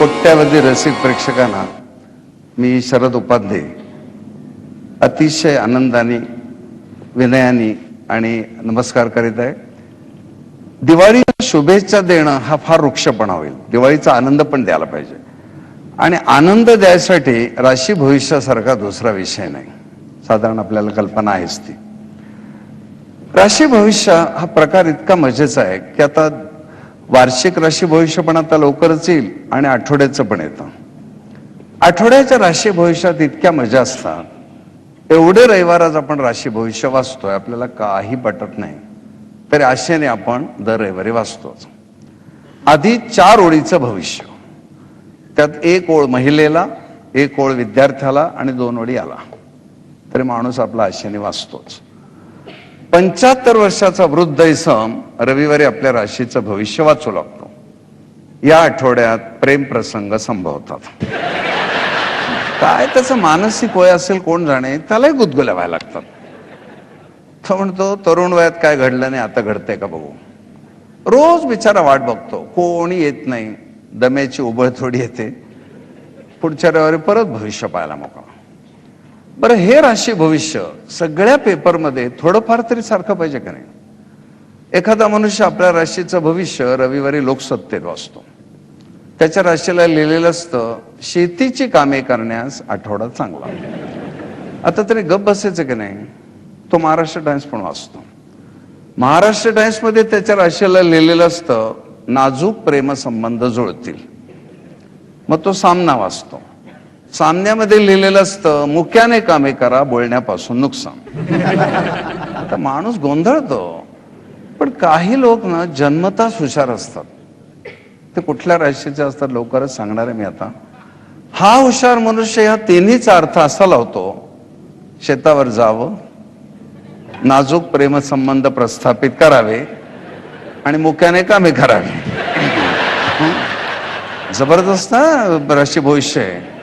कोट्यावधी रसिक प्रेक्षकांना मी शरद उपाध्ये अतिशय आनंदाने विनयाने आणि नमस्कार करीत आहे। दिवाळीला शुभेच्छा देणं हा फार वृक्षपणा होईल। दिवाळीचा आनंद पण द्यायला पाहिजे आणि आनंद द्यायसाठी राशी भविष्यासारखा दुसरा विषय नाही। साधारण आपल्याला कल्पना आहेच ती। राशी भविष्य हा प्रकार इतका मजेचा आहे की आता वार्षिक राशी भविष्य पण आता लवकरच येईल आणि आठवड्याचं पण येतं। आठवड्याच्या राशी भविष्यात इतक्या मजा असतात। एवढे रविवार आज आपण राशी भविष्य वाचतोय, आपल्याला काही पटत नाही तरी आशेने आपण दर रविवारी वाचतोच। आधी 4 ओळीचं भविष्य, त्यात 1 ओळ महिलेला, 1 ओळ विद्यार्थ्याला आणि 2 ओळी आला, तरी माणूस आपला आशेने वाचतोच। 75 वर्षाचा वृद्ध इसम रविवारी आपल्या राशीचं भविष्य वाचू लागतो। या आठवड्यात प्रेम प्रसंग संभवतात। काय त्याचं मानसिक वय असेल कोण जाणे, त्यालाही गुदगुल्या व्हायला लागतात। तो म्हणतो तरुण वयात काय घडलं नाही, आता घडतंय का बघू। रोज बिचारा वाट बघतो, कोणी येत नाही, दम्याची उबळ थोडी येते, पुढच्या रविवारी परत भविष्य पाहायला मोकळा। बरं, हे राशी भविष्य सगळ्या पेपरमध्ये थोडंफार तरी सारखं पाहिजे का नाही? एखादा मनुष्य आपल्या राशीचं भविष्य रविवारी लोकसत्तेत वाचतो, त्याच्या राशीला लिहिलेलं असतं शेतीची कामे करण्यास आठवडा चांगला। आता तरी गप बसायचं की नाही? तो महाराष्ट्र टाइम्स पण वाचतो। महाराष्ट्र टाइम्स मध्ये त्याच्या राशीला लिहिलेलं असतं नाजूक प्रेमसंबंध जुळतील, मग तो सामना वाचतो। सामन्यामध्ये लिहिलेलं असतं मुक्याने कामे करा, बोलण्यापासून नुकसान। आता माणूस गोंधळतो, पण काही लोक ना जन्मताच हुशार असतात। ते कुठल्या राशीचे असतात लवकरच सांगणार आहे मी आता। हा हुशार मनुष्य या तिन्हीचा अर्थ असा लावतो, शेतावर जावं, नाजूक प्रेमसंबंध प्रस्थापित करावे आणि मुक्याने कामे करावे। जबरदस्त ना राशी भविष्य आहे।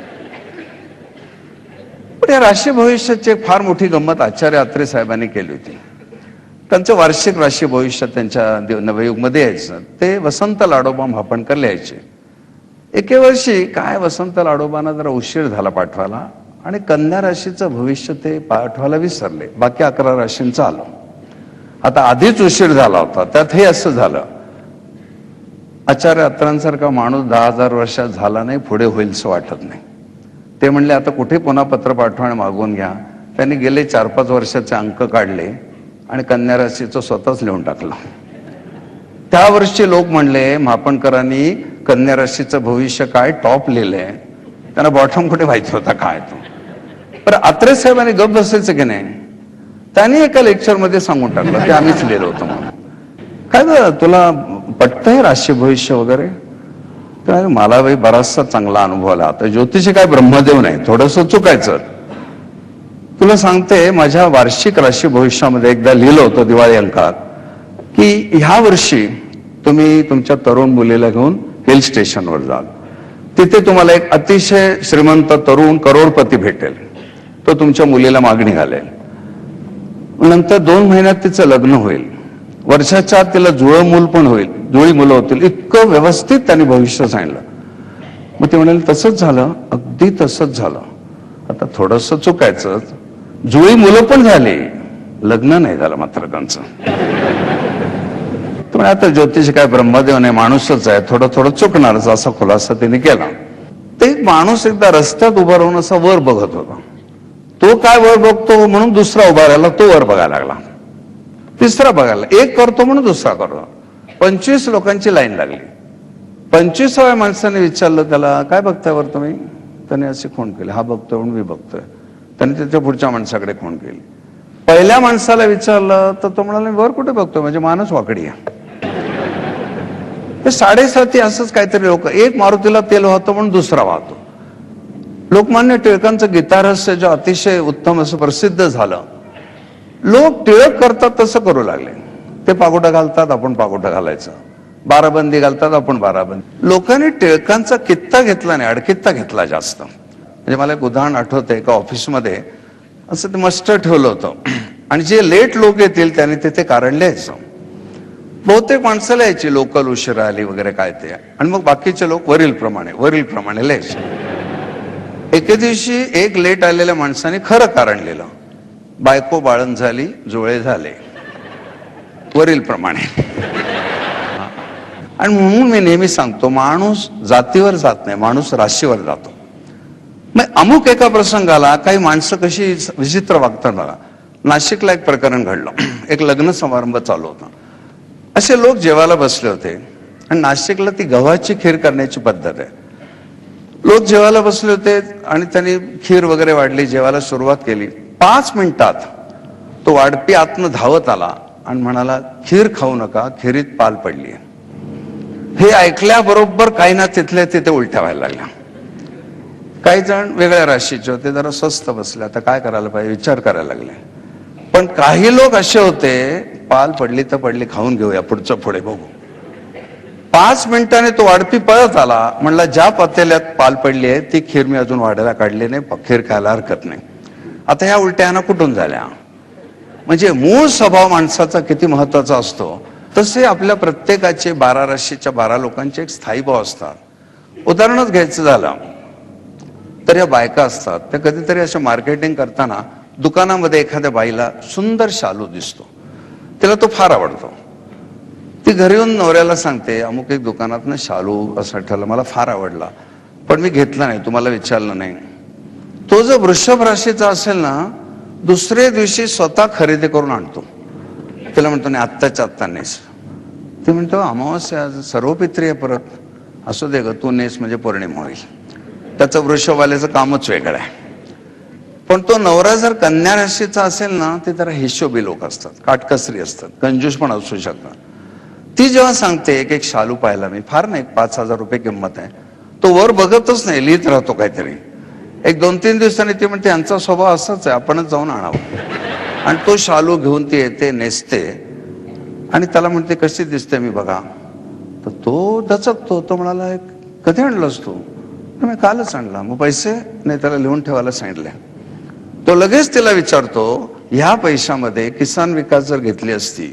पण या राशी भविष्याची एक फार मोठी गंमत आचार्य अत्रे साहेबांनी केली होती। त्यांचं वार्षिक राशी भविष्य त्यांच्या नवयुगमध्ये यायचं, ते वसंत लाडोबा म्हापणकर लिहायचे। एके वर्षी काय वसंत लाडोबांना जरा उशीर झाला पाठवायला आणि कन्या राशीचं भविष्य ते पाठवायला विसरले। बाकी 11 राशींचं आलं। आता आधीच उशीर झाला होता, त्यात हे असं झालं। आचार्य अत्र्यांसारखा माणूस 10,000 वर्षात झाला नाही, पुढे होईल असं वाटत नाही। ते म्हणले आता कुठे पुन्हा पत्र पाठवा आणि मागून घ्या। त्यांनी गेले 4-5 वर्षाचे अंक काढले आणि कन्या राशीचं स्वतःच लिहून टाकलं। त्या वर्षी लोक म्हणले म्हापणकरांनी कन्या राशीचं भविष्य काय टॉप लिहिलंय, त्यांना बॉटम कुठे माहिती होता काय तो। पण अत्रे साहेबांनी गप बसायचं की नाही? त्यांनी एका लेक्चर मध्ये सांगून टाकलं ते आम्हीच लिहिलं होतं म्हणून। काय बरं तुला पटतंय राशी भविष्य वगैरे? काय मला बाई बराचसा चांगला अनुभव आला। आता ज्योतिषी काय ब्रह्मदेव नाही, थोडंसं चुकायचं। तुला सांगते, माझ्या वार्षिक राशी भविष्यामध्ये एकदा लिहिलं होतं दिवाळी अंकात की ह्या वर्षी तुम्ही तुमच्या तरुण मुलीला घेऊन हिल स्टेशनवर जाल, तिथे तुम्हाला एक अतिशय श्रीमंत तरुण करोडपती भेटेल, तो तुमच्या मुलीला मागणी घालेल। नंतर 2 महिन्यात तिचं लग्न होईल, वर्षाच्या आत तिला जुळं मूल पण होईल, जुळी मुलं होतील। इतकं व्यवस्थित त्यांनी भविष्य सांगितलं। मग ते म्हणाले तसंच झालं, अगदी तसंच झालं। आता थोडंसं चुकायचं, जुळी मुलं पण झाली, लग्न नाही झालं मात्र त्यांचं। तुम्ही आता ज्योतिष काय ब्रह्मदेव नाही, माणूसच आहे, थोडं थोडं चुकणारच असा खुलासा त्यांनी केला। ते माणूस एकदा रस्त्यात उभा राहून असा वर बघत होता। तो काय वर बघतो म्हणून दुसरा उभा राहिला, तो वर बघायला लागला, तिसरा बघायला, एक करतो म्हणून दुसरा करतो। 25 लोकांची लाईन लागली। 25व्या माणसाने विचारलं त्याला, काय बघताय वर तुम्ही? त्याने अशी खूण केली, हा बघतोय म्हणून मी बघतोय। त्याने त्याच्या पुढच्या माणसाकडे खूण केली। पहिल्या माणसाला विचारलं तर तो म्हणाला वर कुठे बघतोय, म्हणजे मानच वाकडी आहे। ते 7.5 असंच काहीतरी लोक, एक मारुतीला तेल वाहतो म्हणून दुसरा वाहतो। लोकमान्य टिळकांचं गीतारहस्य जे अतिशय उत्तम असं प्रसिद्ध झालं, लोक टिळक करतात तसं करू लागले। ते पागोटा घालतात, आपण पागोटा घालायचं, बाराबंदी घालतात, आपण बाराबंदी। लोकांनी टिळकांचा कित्ता घेतला नाही, अडकित्ता घेतला जास्त। म्हणजे मला एक उदाहरण आठवतंय, एका ऑफिसमध्ये असं ते मस्ट ठेवलं होतं आणि जे लेट लोक येतील त्यांनी तिथे कारण लिहायचं। बहुतेक माणसाला यायची लोकल उशिरा आली वगैरे काय ते, आणि मग बाकीचे लोक वरील प्रमाणे लिहायचे. एके दिवशी एक लेट आलेल्या माणसाने खरं कारण लिहिलं, बायको बाळण झाली, जुळे झाले, वरील प्रमाणे. आणि म्हणून मी नेहमी सांगतो, माणूस जातीवर जात नाही, माणूस राशीवर जातो. मग अमुक एका प्रसंगाला काही माणसं कशी विचित्र वागतात बघा. नाशिकला एक प्रकरण घडलं. एक लग्न समारंभ चालू होता. असे लोक जेवायला बसले होते, आणि नाशिकला ती गव्हाची खीर करण्याची पद्धत आहे. लोक जेवायला बसले होते आणि त्यांनी खीर वगैरे वाढली, जेवायला सुरुवात केली. 5 मिनिटात तो वाढपी आतनं धावत आला आणि म्हणाला, खीर खाऊ नका, खिरीत पाल पडली. हे ऐकल्याबरोबर काही ना तिथल्या तिथे उलट्या व्हायला लागल्या. काही जण वेगळ्या राशीचे होते, जरा स्वस्त बसले, आता काय करायला पाहिजे विचार करायला लागले. पण काही लोक असे होते, पाल पडली तर पडली, खाऊन घेऊया, पुढचं पुढे बघू. 5 मिनिटांनी तो वाढपी पळत आला, म्हणला, ज्या पातेल्यात पाल पडली आहे ती खीर मी अजून वाढायला काढली नाही, खीर खायला हरकत नाही. आता ह्या उलट्याना कुठून झाल्या? म्हणजे मूळ स्वभाव माणसाचा किती महत्वाचा असतो, तसे आपल्या प्रत्येकाचे 12 राशीच्या 12 लोकांचे एक स्थायी भाव असतात. उदाहरणच घ्यायचं झालं तर या बायका असतात, त्या कधीतरी अशा मार्केटिंग करताना दुकानामध्ये एखाद्या बाईला सुंदर शालू दिसतो, तिला तो फार आवडतो. ती घरी येऊन नवऱ्याला सांगते, अमुक एक दुकानात शालू असा ठरला, मला फार आवडला, पण मी घेतला नाही, तुम्हाला विचारलं नाही. तो जर वृषभ राशीचा असेल ना, दुसऱ्या दिवशी स्वतः खरेदी करून आणतो. तिला म्हणतो, नाही आत्ताच्या आत्ता नेस. ती म्हणतो, अमावस्या सर्वपित्री आहे परत, असू दे ग, तू नेस म्हणजे पौर्णिमा होईल. त्याचं वृषभवाल्याचं कामच वेगळं आहे. पण तो नवरा जर कन्या राशीचा असेल ना, ते जरा हिशोबी लोक असतात, काटकसरी असतात, कंजूस पण असू शकतात. ती जेव्हा सांगते, एक शालू पाहिला मी, फार नाही, 5,000 रुपये किंमत आहे, तो वर बघतच नाही, लिहित राहतो काहीतरी. एक 2-3 दिवसांनी ती म्हणते, यांचा स्वभाव असाच आहे, आपणच जाऊन आणावं. आणि तो शालू घेऊन ती येते, नेसते, आणि त्याला म्हणते, कशी दिसते मी बघा. तर तो दचकतो. तो म्हणाला, कधी आणलंस तू? मी कालच आणला. मग पैसे? नाही, त्याला लिहून ठेवायला सांगितले. तो लगेच तिला विचारतो, ह्या पैशामध्ये किसान विकास जर घेतली असती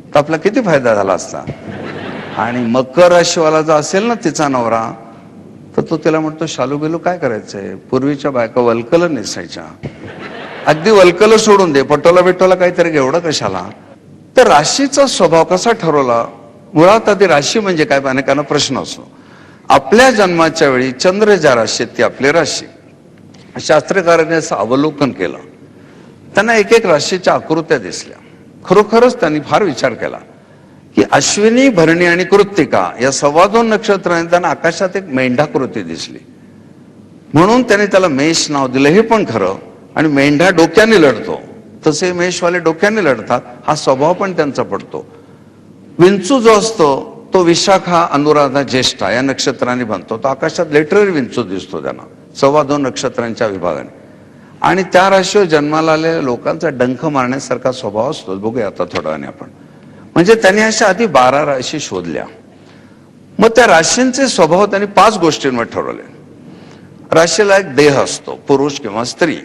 तर आपला किती फायदा झाला असता. आणि मकर राशीवाला जर असेल ना तिचा नवरा, तर तो तिला म्हणतो, शालू बिलू काय करायचंय, पूर्वीच्या बायका वलकल नेसायच्या, अगदी वलकल सोडून दे, पटोला बिटोला काहीतरी एवढं कशाला. तर राशीचा स्वभाव कसा ठरवला? मुळात आधी राशी म्हणजे काय, अनेकांना प्रश्न असतो. आपल्या जन्माच्या वेळी चंद्र ज्या राशीत ती आपली राशी. शास्त्रकारांनी असं अवलोकन केलं, त्यांना एक एक राशीच्या आकृत्या दिसल्या. खरोखरच त्यांनी फार विचार केला की अश्विनी, भरणी आणि कृत्तिका या 2.25 नक्षत्रांनी त्यांना आकाशात एक मेंढाकृती दिसली. म्हणून त्याने त्याला मेष नाव दिलं. हे पण खरं. आणि मेंढा डोक्याने लढतो, तसे मेषवाले डोक्याने लढतात, हा स्वभाव पण त्यांचा पडतो. विंचू जो असतो तो विशाखा, अनुराधा, ज्येष्ठा या नक्षत्रांनी बनतो. तो आकाशात लिटररी विंचू दिसतो त्यांना 2.25 नक्षत्रांच्या विभागाने. आणि त्या राशीवर जन्माला आलेल्या लोकांचा डंख मारण्यासारखा स्वभाव असतो. बघूया आता थोड्या वेळाने आपण. म्हणजे त्यांनी अशा आधी 12 राशी शोधल्या. मग त्या राशींचे स्वभाव त्यांनी 5 गोष्टींवर ठरवले. राशीला एक देह असतो, पुरुष किंवा स्त्री.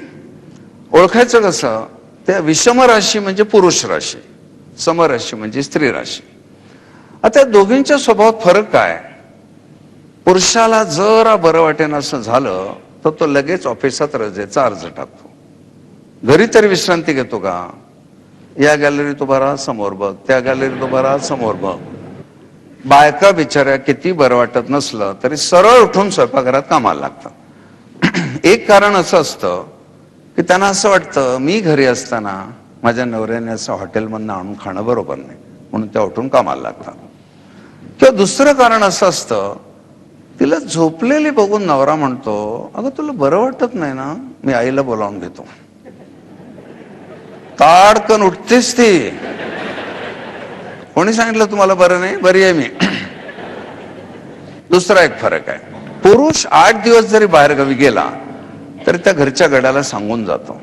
ओळखायचं कसं? त्या विषम राशी म्हणजे पुरुष राशी, समराशी म्हणजे स्त्री राशी. आता दोघींच्या स्वभावात फरक काय? पुरुषाला जरा बरं वाटेन असं झालं तर तो लगेच ऑफिसात रजेचा अर्ज टाकतो. घरी तरी विश्रांती घेतो का? या गॅलरीत उभा राहा, समोर बघ, त्या गॅलरीत उभा राहा, समोर बघ. बायका बिचाऱ्या किती बरं वाटत नसलं तरी सरळ उठून स्वयंपाकघरात कामाला लागतात. एक कारण असं असतं की त्यांना असं वाटतं, मी घरी असताना माझ्या नवऱ्याने असं हॉटेलमधनं आणून खाणं बरोबर नाही, म्हणून त्या उठून कामाला लागतात. किंवा दुसरं कारण असं असतं, तिला झोपलेली बघून नवरा म्हणतो, अगं तुला बरं वाटत नाही ना, मी आईला बोलावून घेतो. ताडकन उठतेस ती. कोणी सांगितलं तुम्हाला बरं नाही? बरी आहे मी. दुसरा एक फरक आहे, पुरुष 8 दिवस जरी बाहेर गावी गेला तरी त्या घरच्या गड्याला सांगून जातो,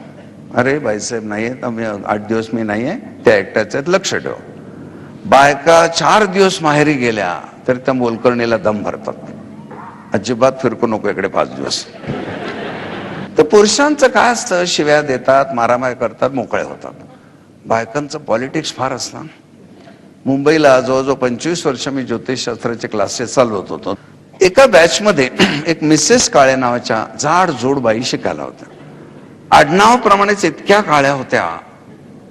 अरे बाईसाहेब नाहीये, 8 दिवस मी नाहीये, त्या एकट्याच्यात लक्ष ठेव. बायका 4 दिवस माहेरी गेल्या तरी त्या मोलकर्णीला दम भरतात, अजिबात फिरकू नको इकडे 5 दिवस. तर पुरुषांचं काय असतं, शिव्या देतात, मारामारी करतात, मोकळे होतात. बायकांचं पॉलिटिक्स फार असतं. मुंबईला जवळजवळ 25 वर्ष मी ज्योतिषशास्त्राचे क्लासेस चालवत होतो. एका बॅचमध्ये एक मिसेस काळे नावाच्या जाड जोड बाई शिकायला होत्या. आडनावाप्रमाणेच इतक्या काळ्या होत्या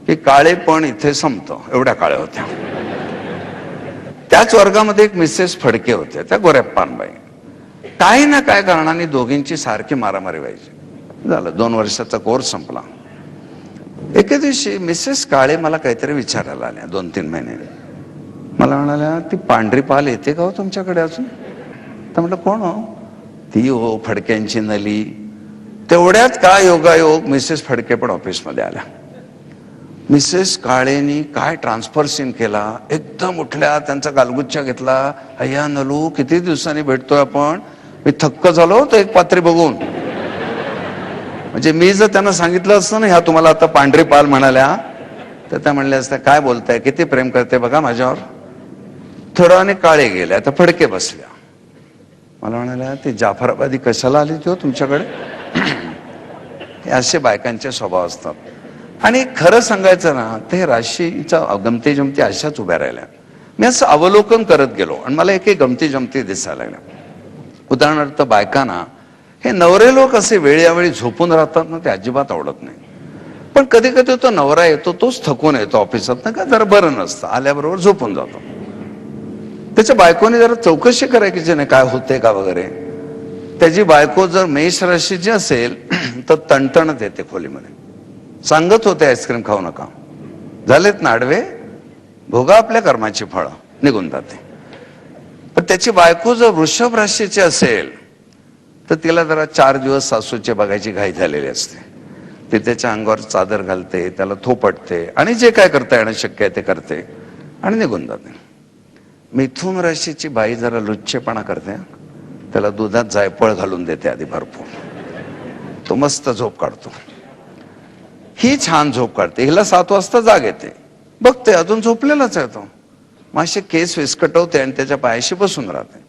की काळे पण इथे संपतं एवढ्या काळ्या होत्या. त्याच वर्गामध्ये एक मिसेस फडके होत्या, त्या गोऱ्याप्पान बाई. काही ना काय कारणाने दोघींची सारखी मारामारी व्हायची. झालं 2 वर्षाचा कोर्स संपला. एके दिवशी मिसेस काळे मला काहीतरी विचारायला आल्या 2-3 महिन्याने. मला म्हणाल्या, ती पांढरी पाल येते का हो तुमच्याकडे अजून? तर म्हटलं, कोण हो? ती हो फडक्यांची नली. तेवढ्यात का योगायोग मिसेस फडके पण ऑफिसमध्ये आल्या. मिसेस काळेनी काय ट्रान्सफर सीन केला. एकदम उठल्या, त्यांचा गालगुच्चा घेतला. अय्या नलू, किती दिवसांनी भेटतोय आपण. मी थक्क झालो तो एक पात्री बघून. म्हणजे मी जर त्यांना सांगितलं असतं ना, ह्या तुम्हाला आता पांढरी पाल म्हणाल्या, तर त्या म्हणल्या असत्या, काय बोलताय, किती प्रेम करते बघा माझ्यावर. थोड्याने काळे गेले, आता फडके बसल्या. मला म्हणाल्या, ती जाफराबादी कशाला आली ती हो तुमच्याकडे? हे असे बायकांचे स्वभाव असतात. आणि खरं सांगायचं ना, ते राशीच्या गमती जमती अशाच उभ्या राहिल्या. मी असं अवलोकन करत गेलो आणि मला एक गमती जमती दिसायला लागल्या. उदाहरणार्थ, बायकांना हे नवरे लोक असे वेळोवेळी झोपून राहतात ना, ते अजिबात आवडत नाही. पण कधी कधी तो नवरा येतो, तोच थकून येतो ऑफिसात ना, का जरा बरं नसतं, आल्याबरोबर झोपून जातो. त्याच्या बायकोने जरा चौकशी करायची की नाही काय होते का वगैरे. त्याची बायको जर मेष राशीची असेल तर तणतणत येते खोलीमध्ये. सांगत होते आईस्क्रीम खाऊ नका, झालेत ना आडवे, भोगा आपल्या कर्माची फळं, निघून जाते. पण त्याची बायको जर वृषभ राशीची असेल तर तिला जरा 4 दिवस सासूचे बघायची घाई झालेली असते. ती त्याच्या अंगावर चादर घालते, त्याला थोपटते आणि जे काय करता येणं शक्य आहे ते करते आणि निघून जाते. मिथुन राशीची बाई जरा लुच्चेपणा करते. त्याला दुधात जायफळ घालून देते आधी भरपूर, तो मस्त झोप काढतो. ही छान झोप काढते. हिला 7 वाजता जाग येते, बघते अजून झोपलेलाच आहे तो. मासे केस विस्कटवते आणि त्याच्या पायाशी बसून राहते.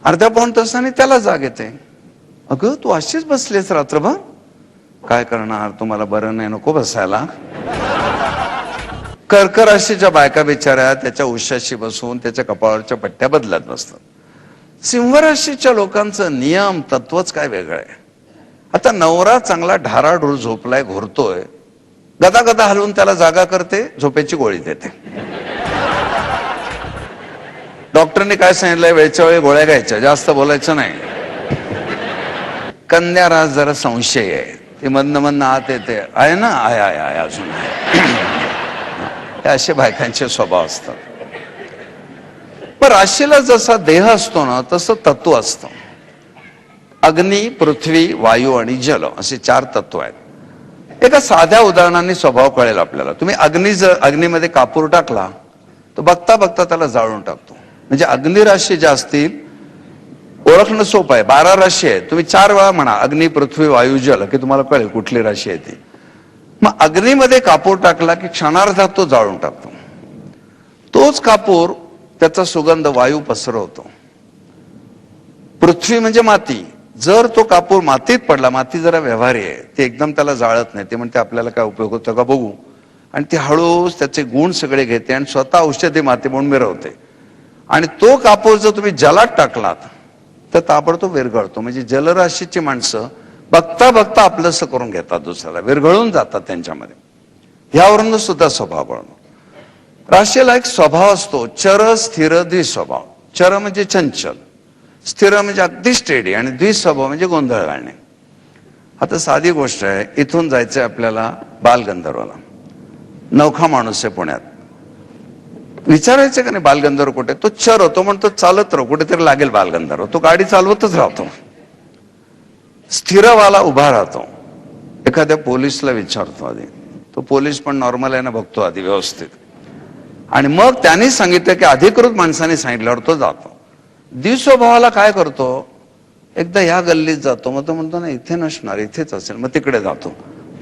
अर्ध्या पाऊण तासाने त्याला जाग येते. अगं तू अशीच बसलीस रात्रभर, काय करणार, तुम्हाला बरं नाही, नको बसायला. कर्क राशीच्या बायका बिचाऱ्या त्याच्या उशाशी बसून त्याच्या कपाळावरच्या पट्ट्या बदलत बसतात. सिंह राशीच्या लोकांचं नियम तत्वच काय वेगळं आहे. आता नवरा चांगला ढाराढूर झोपलाय, घोरतोय, गदा गदा हलवून त्याला जागा करते, झोपेची गोळी देते. डॉक्टरने काय सांगितलंय, वेळच्या वेळी गोळ्या घ्यायच्या, जास्त बोलायचं नाही. कन्या रास जरा संशय आहे, ते मधनं आत येते, आहे ना, आहे अजून आहे. हे असे बायकांचे स्वभाव असतात. पण राशीला जसा देह असतो ना, तसं तत्व असतं. अग्नी, पृथ्वी, वायू आणि जल असे 4 तत्व आहेत. एका साध्या उदाहरणाने स्वभाव कळेल आपल्याला. तुम्ही अग्नीमध्ये कापूर टाकला तर बघता बघता त्याला जाळून टाकतो. म्हणजे अग्नी राशी ज्या असतील, ओळखणं सोपं आहे. 12 राशी आहे, तुम्ही 4 वेळा म्हणा अग्नी, पृथ्वी, वायू, जल, की तुम्हाला कळेल कुठली राशी आहे ती. मग अग्नीमध्ये कापूर टाकला की क्षणार्धात तो जाळून टाकतो. तोच कापूर त्याचा सुगंध वायू पसरवतो. पृथ्वी म्हणजे माती, जर तो कापूर मातीत पडला, माती जरा व्यवहारी आहे, ते एकदम त्याला जाळत नाही, ते म्हणते आपल्याला काय उपयोग होतो का बघू, आणि ती हळूच त्याचे गुण सगळे घेते आणि स्वतः औषधी माती म्हणून मिरवते. आणि तो कापूर जर तुम्ही जलात टाकलात तर ताबडतोब विरघळतो. म्हणजे जलराशीची माणसं बघता बघता आपलंसं करून घेतात, दुसऱ्याला विरघळून जातात त्यांच्यामध्ये. ह्यावरून सुद्धा स्वभाव बनतो. राशीला एक स्वभाव असतो, चर स्थिर द्विस्वभाव. चर म्हणजे चंचल, स्थिर म्हणजे अगदी स्टेडी, आणि द्विस्वभाव म्हणजे गोंधळ घालणे. आता साधी गोष्ट आहे, इथून जायचंय आपल्याला बालगंधर्वला. नवखा माणूस आहे पुण्यात. विचारायचं का नाही बालगंधर्व कुठे? तो चर होतो, म्हणतो चालत राहू, कुठेतरी लागेल बालगंधर्व. तो गाडी चालवतच राहतो. स्थिरवाला उभा राहतो. एखाद्या पोलिसला विचारतो आधी, तो पोलीस पण नॉर्मल आहे ना बघतो आधी व्यवस्थित, आणि मग त्यांनी सांगितलं की अधिकृत माणसाने सांगितल्यावर तो जातो. द्विस्वभावाला काय करतो, एकदा या गल्लीत जातो, मग तो म्हणतो ना इथे नसणार, इथेच असेल, मग तिकडे जातो,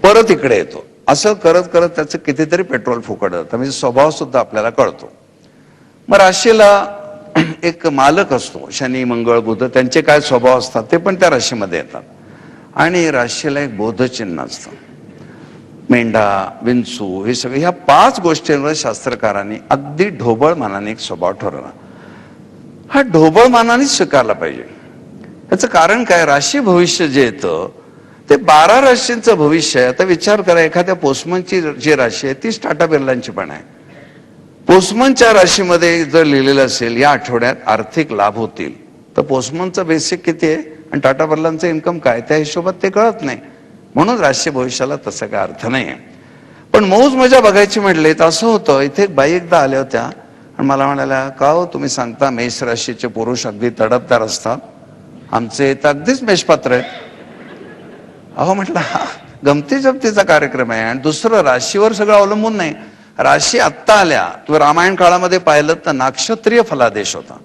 परत इकडे येतो. असं करत करत त्याचं कितीतरी पेट्रोल फुकट जातं. म्हणजे स्वभाव सुद्धा आपल्याला कळतो. मग राशीला एक मालक असतो, शनी, मंगळ, बुध, त्यांचे काय स्वभाव असतात ते पण त्या राशीमध्ये येतात. आणि राशीला एक बोधचिन्ह असतं. मेंढा, विंचू, हे सगळे ह्या 5 गोष्टींवर शास्त्रकारांनी अगदी ढोबळ मानाने एक स्वभाव ठरवला. हा ढोबळ मानानेच स्वीकारला पाहिजे. याचं कारण काय, राशी भविष्य जे येतं ते 12 राशींचं भविष्य आहे. आता विचार करा, एखाद्या पोस्टमनची जी राशी आहे तीच टाटा बिर्लांची पण आहे. पोस्टमनच्या राशीमध्ये जर लिहिलेलं असेल या आठवड्यात आर्थिक लाभ होतील, तर पोस्टमनचं बेसिक किती आहे आणि टाटा बिर्लांचं इन्कम काय, त्या हिशोबात ते कळत नाही. म्हणून राशी भविष्याला तसा काय अर्थ नाही. पण मौज मजा बघायची म्हटले तर असं होतं. इथे एक बाई एकदा आल्या होत्या आणि मला म्हणाल्या, का हो तुम्ही सांगता मेष राशीचे पुरुष अगदी तडफदार असतात, आमचे तर अगदीच मेषपात्र आहेत. अहो म्हटलं, हा गमती जमतीचा कार्यक्रम आहे आणि दुसरं राशीवर सगळं अवलंबून नाही. राशी आत्ता आल्या, तुम्ही रामायण काळामध्ये पाहिलं तर नाक्षत्रीय फलादेश होता.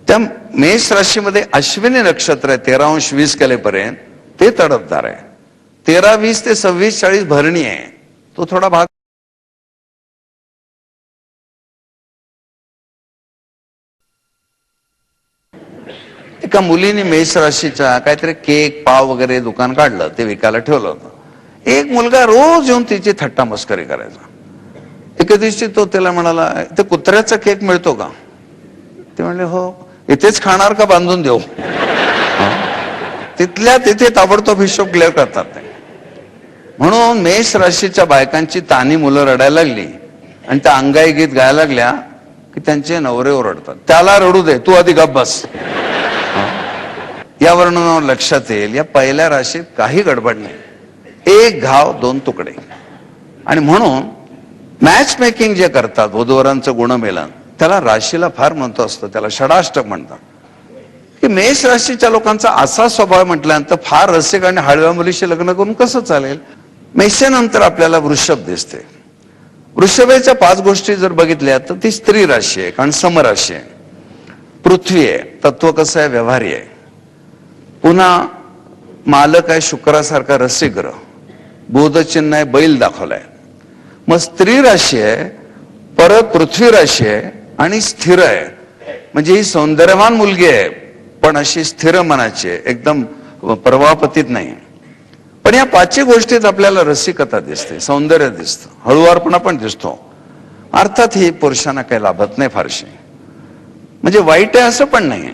त्या मेष राशीमध्ये अश्विनी नक्षत्र आहे 13°20 कलेपर्यंत, ते तडफदार आहे. 13-20 ते 26-40 भरणी आहे, तो थोडा भाग. एका मुलीने मेष राशीच्या काहीतरी केक पाव वगैरे दुकान काढलं, ते विकायला ठेवलं होतं. एक मुलगा रोज येऊन तिची थट्टा मस्करी करायचा. एके दिवशी तो त्याला म्हणाला, ते कुत्र्याचा केक मिळतो का? ते म्हणले, हो. इथेच खाणार का बांधून देऊ? तिथल्या तिथे ताबडतोब हिशोब क्लिअर करतात ते. म्हणून मेष राशीच्या बायकांची तानी मुलं रडायला लागली आणि त्या अंगाई गीत गायला लागल्या की त्यांचे नवरे ओरडतात, त्याला रडू दे, तू आधी गप्प बस. या वर्णनावर लक्षात येईल, या पहिल्या राशीत काही गडबड नाही. एक घाव 2 तुकडे. आणि म्हणून मॅच मेकिंग जे करतात, वधूवरांचं गुणमेलन, त्याला राशीला फार महत्व असतं. त्याला षडाष्टक म्हणतात. की मेष राशीच्या लोकांचा असा स्वभाव म्हटल्यानंतर फार रसिक आणि हळव्या मुलीशी लग्न करून कसं चालेल. मेषानंतर आपल्याला वृषभ दिसते. वृषभेच्या 5 गोष्टी जर बघितल्या तर ती स्त्री राशी आहे, कारण समराशी आहे. पृथ्वी आहे, तत्व कसं आहे, व्यवहारी आहे. पुन्हा मालक आहे शुक्रासारखा रसिक ग्रह, बोधचिन्ह आहे, बैल दाखवलाय. मग स्त्री राशी आहे, परत पृथ्वी राशी आहे आणि स्थिर आहे. म्हणजे ही सौंदर्यवान मुलगी आहे, पण अशी स्थिर मनाची आहे, एकदम प्रवाहपतीत नाही. पण या 5 गोष्टीत आपल्याला रसिकता दिसते, सौंदर्य दिसतं, हळुवारपणा पण दिसतो. अर्थात ही पुरुषांना काही लाभत नाही फारशी, म्हणजे वाईट आहे असं पण नाही.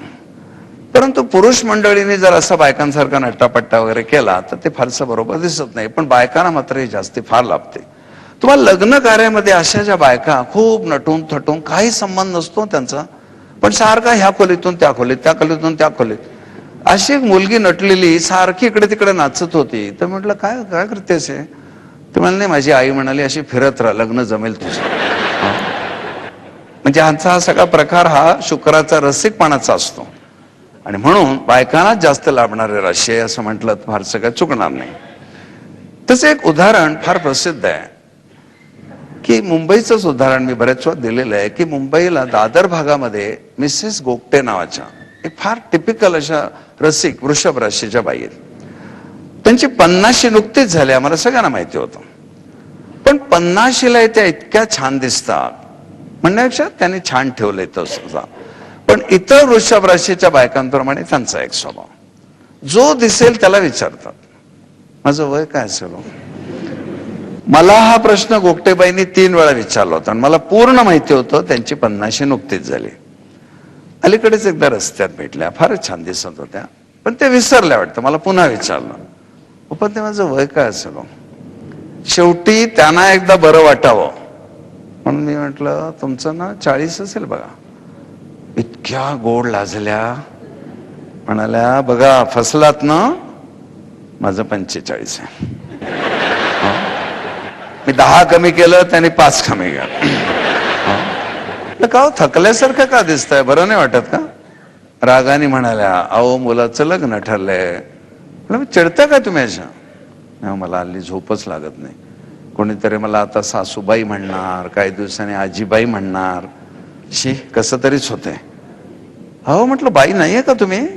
परंतु पुरुष मंडळीने जर असा बायकांसारखा नट्टापट्टा वगैरे केला तर ते फारसं बरोबर दिसत नाही. पण बायकांना मात्र ही जास्ती फार लाभते. तुम्हाला लग्न कार्यामध्ये अशा ज्या बायका खूप नटून थटून, काही संबंध नसतो त्यांचा, पण सारखा ह्या खोलीतून त्या खोलीत, त्या खोलीतून त्या खोलीत, अशी एक मुलगी नटलेली सारखी इकडे तिकडे नाचत होती. तर म्हटलं, काय काय करतेस हे? ते म्हणाले, नाही, माझी आई म्हणाली अशी फिरत राहा, लग्न जमेल तुझं. म्हणजे हा सगळा प्रकार हा शुक्राचा रसिकपणाचा असतो. आणि म्हणून बायकांना जास्त लाभणारे राशी आहे असं म्हटलं तर फारसं काय चुकणार नाही. तसं एक उदाहरण फार प्रसिद्ध आहे, की मुंबईचंच उदाहरण मी बऱ्याच वेळा दिलेलं आहे. की मुंबईला दादर भागामध्ये मिसेस गोगटे नावाच्या एक फार टिपिकल अशा रसिक वृषभ राशीच्या बाई आहेत. त्यांची 50शी नुकतीच झाली, आम्हाला सगळ्यांना माहिती होतं. पण 50शीला त्या इतक्या छान दिसतात म्हणण्यापेक्षा त्यांनी छान ठेवलंय तसं. पण इतर वृषभ राशीच्या बायकांप्रमाणे त्यांचा एक स्वभाव, जो दिसेल त्याला विचारतात, माझं वय काय असेल? मला हा प्रश्न गोगटेबाईंनी 3 वेळा विचारला होता आणि मला पूर्ण माहिती होतं त्यांची 50शी नुकतीच झाली. अलीकडेच एकदा रस्त्यात भेटल्या, फारच छान दिसत होत्या, पण ते विसरल्या वाटतं. मला पुन्हा विचारलं, पण ते माझं वय काय असेल? शेवटी त्यांना एकदा बरं वाटावं म्हणून मी म्हटलं, तुमचं ना 40 असेल बघा. इतक्या गोड लाजल्या, म्हणाल्या, बघा फसलात ना, माझं 45 आहे. मी 10 कमी केलं, त्याने 5 कमी केलं. का थकल्यासारखं का दिसतंय, बरं नाही वाटत का? रागाने म्हणाल्या, अहो मुलाचं लग्न ठरलंय. चिडता का तुम्ही अशा? मला हल्ली झोपच लागत नाही. कोणीतरी मला आता सासूबाई म्हणणार, काही दिवसांनी आजीबाई म्हणणार, शी कसं तरीच होते. अहो म्हटलं, बाई नाहीये का तुम्ही?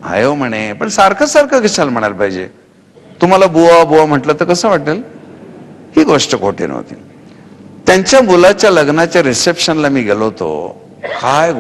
आहे हो म्हणे, पण सारखं सारखं कशाला म्हणायला पाहिजे? तुम्हाला बुवा बुवा म्हटलं तर कसं वाटेल? ही गोष्ट खोटी नव्हती. त्यांच्या मुलाच्या लग्नाच्या रिसेप्शनला मी गेलो होतो. काय